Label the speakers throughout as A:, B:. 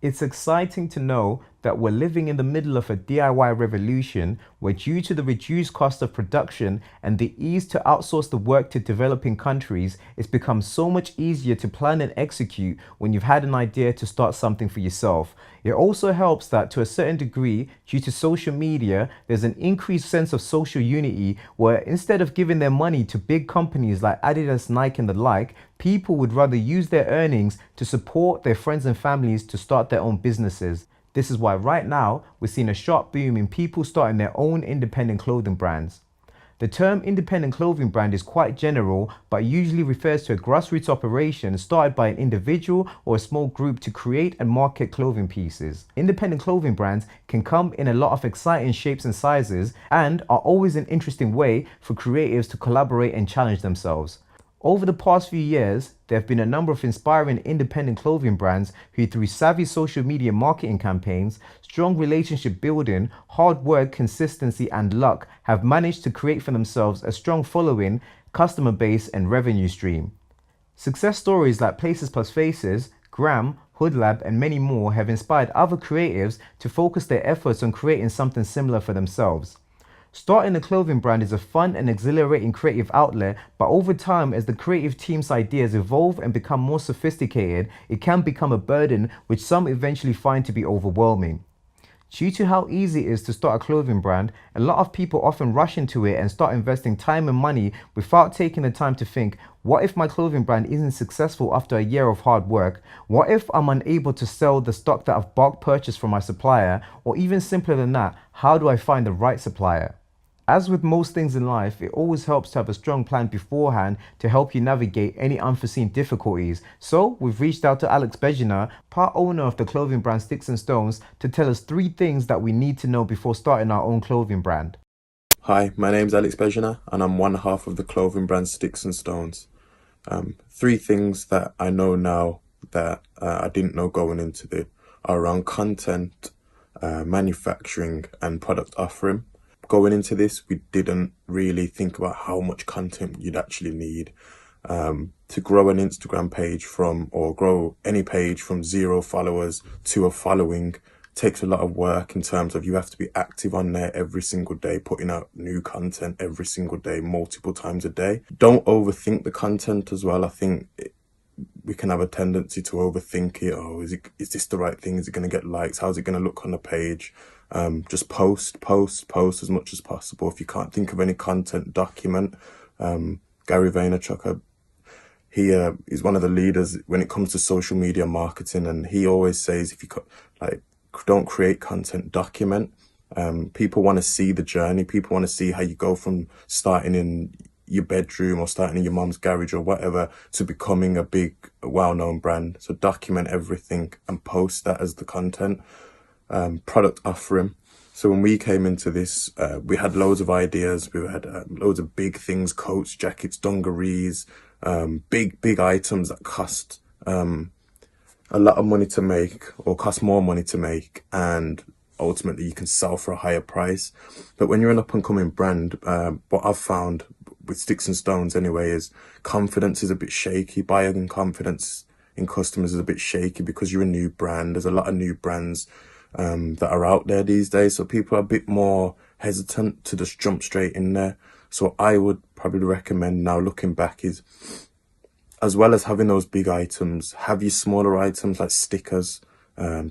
A: It's exciting to know that we're living in the middle of a DIY revolution where, due to the reduced cost of production and the ease to outsource the work to developing countries, it's become so much easier to plan and execute when you've had an idea to start something for yourself. It also helps that, to a certain degree, due to social media, there's an increased sense of social unity where, instead of giving their money to big companies like Adidas, Nike, and the like, people would rather use their earnings to support their friends and families to start their own businesses. This is why right now we're seeing a sharp boom in people starting their own independent clothing brands. The term independent clothing brand is quite general, but usually refers to a grassroots operation started by an individual or a small group to create and market clothing pieces. Independent clothing brands can come in a lot of exciting shapes and sizes and are always an interesting way for creatives to collaborate and challenge themselves. Over the past few years, there have been a number of inspiring independent clothing brands who, through savvy social media marketing campaigns, strong relationship building, hard work, consistency, and luck, have managed to create for themselves a strong following, customer base, and revenue stream. Success stories like Places Plus Faces, Gramm, Hoodlab, and many more have inspired other creatives to focus their efforts on creating something similar for themselves. Starting a clothing brand is a fun and exhilarating creative outlet, but over time, as the creative team's ideas evolve and become more sophisticated, it can become a burden which some eventually find to be overwhelming. Due to how easy it is to start a clothing brand, a lot of people often rush into it and start investing time and money without taking the time to think, what if my clothing brand isn't successful after a year of hard work? What if I'm unable to sell the stock that I've bulk purchased from my supplier? Or even simpler than that, how do I find the right supplier? As with most things in life, it always helps to have a strong plan beforehand to help you navigate any unforeseen difficulties. So we've reached out to Alex Bejina, part owner of the clothing brand Sticks and Stones, to tell us 3 things that we need to know before starting our own clothing brand.
B: Hi, my name's Alex Bejina and I'm one half of the clothing brand Sticks and Stones. 3 things that I know now that I didn't know going into it are around content, manufacturing and product offering. Going into this, we didn't really think about how much content you'd actually need. To grow an Instagram page or grow any page from 0 followers to a following takes a lot of work in terms of you have to be active on there every single day, putting out new content every single day, multiple times a day. Don't overthink the content as well. I think we can have a tendency to overthink it. Oh, is this the right thing? Is it going to get likes? How's it going to look on the page? Just post as much as possible. If you can't think of any content, document. Gary Vaynerchuk, he is one of the leaders when it comes to social media marketing, and he always says, if you don't create content, document. People want to see the journey. People want to see how you go from starting in your bedroom or starting in your mom's garage or whatever to becoming a big, well-known brand. So document everything and post that as the content. Product offering. So when we came into this, we had loads of ideas. We had loads of big things: coats, jackets, dungarees, big items that cost a lot of money to make or cost more money to make, and ultimately you can sell for a higher price. But when you're an up and coming brand, what I've found with Sticks and Stones anyway is confidence is a bit shaky. Buying confidence in customers is a bit shaky because you're a new brand. There's a lot of new brands that are out there these days, so people are a bit more hesitant to just jump straight in there. So I would probably recommend, now looking back, is, as well as having those big items, have your smaller items like stickers,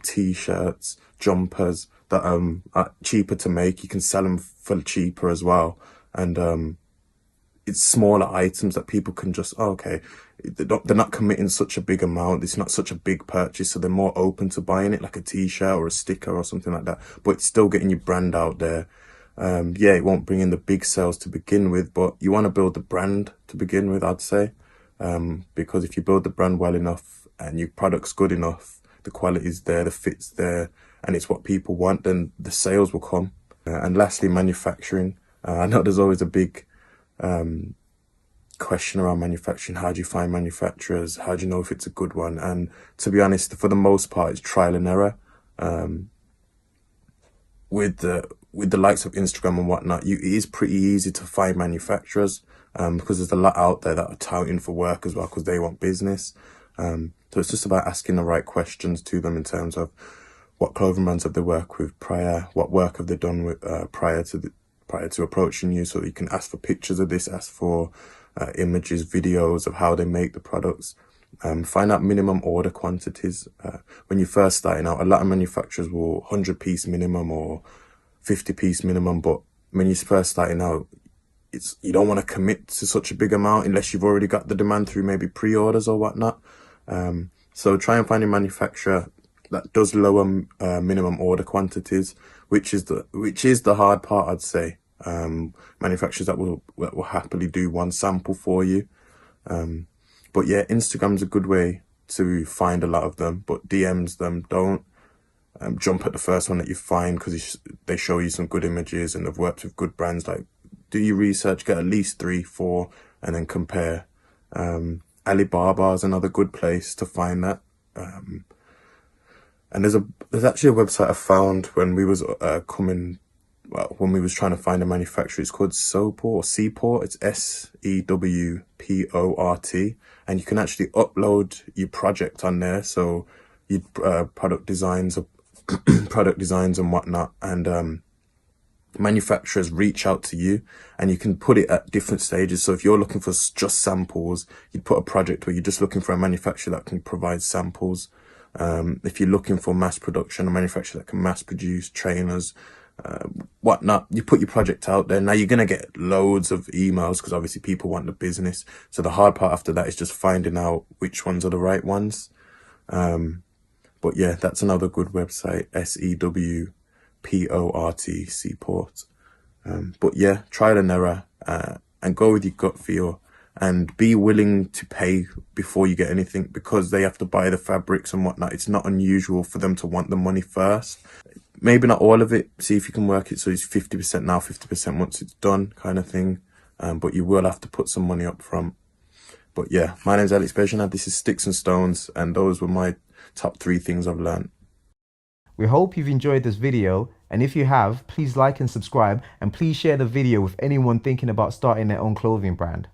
B: t-shirts, jumpers that are cheaper to make. You can sell them for cheaper as well, and it's smaller items that people can just, okay, they're not committing such a big amount. It's not such a big purchase, so they're more open to buying it, like a t-shirt or a sticker or something like that. But it's still getting your brand out there. Yeah, it won't bring in the big sales to begin with, but you want to build the brand to begin with, I'd say. Because if you build the brand well enough and your product's good enough, the quality's there, the fit's there, and it's what people want, then the sales will come. And lastly, manufacturing. I know there's always a big question around manufacturing. How do you find manufacturers? How do you know if it's a good one? And to be honest, for the most part, it's trial and error. With the likes of Instagram and whatnot, it is pretty easy to find manufacturers, because there's a lot out there that are touting for work as well, because they want business. So it's just about asking the right questions to them in terms of what clothing brands have they worked with prior, what work have they done with prior to approaching you. So you can ask for pictures of this, ask for images, videos of how they make the products. Find out minimum order quantities. When you're first starting out, a lot of manufacturers will 100-piece minimum or 50-piece minimum, but when you're first starting out, you don't want to commit to such a big amount unless you've already got the demand through maybe pre-orders or whatnot. So try and find a manufacturer that does lower minimum order quantities, which is the hard part, I'd say. Manufacturers that will happily do one sample for you. But yeah, Instagram's a good way to find a lot of them, but DMs them. Don't jump at the first one that you find because they show you some good images and they've worked with good brands. Like, do your research, get at least 3, 4, and then compare. Alibaba is another good place to find that. And there's actually a website I found when we was when we was trying to find a manufacturer. It's called Seaport. It's SEWPORT, and you can actually upload your project on there. So your product designs and whatnot, and manufacturers reach out to you and you can put it at different stages. So if you're looking for just samples, you'd put a project where you're just looking for a manufacturer that can provide samples. If you're looking for mass production, a manufacturer that can mass produce trainers, whatnot, you put your project out there. Now you're going to get loads of emails because obviously people want the business. So the hard part after that is just finding out which ones are the right ones. But yeah, that's another good website, SEWPORT, Seaport. But yeah, trial and error, and go with your gut feel and be willing to pay before you get anything, because they have to buy the fabrics and whatnot. It's not unusual for them to want the money first. Maybe not all of it. See if you can work it so it's 50% now, 50% once it's done, kind of thing. But you will have to put some money up front. But yeah, my name's Alex Bejana. This is Sticks and Stones, and those were my top 3 things I've learned.
A: We hope you've enjoyed this video, and if you have, please like and subscribe, and please share the video with anyone thinking about starting their own clothing brand.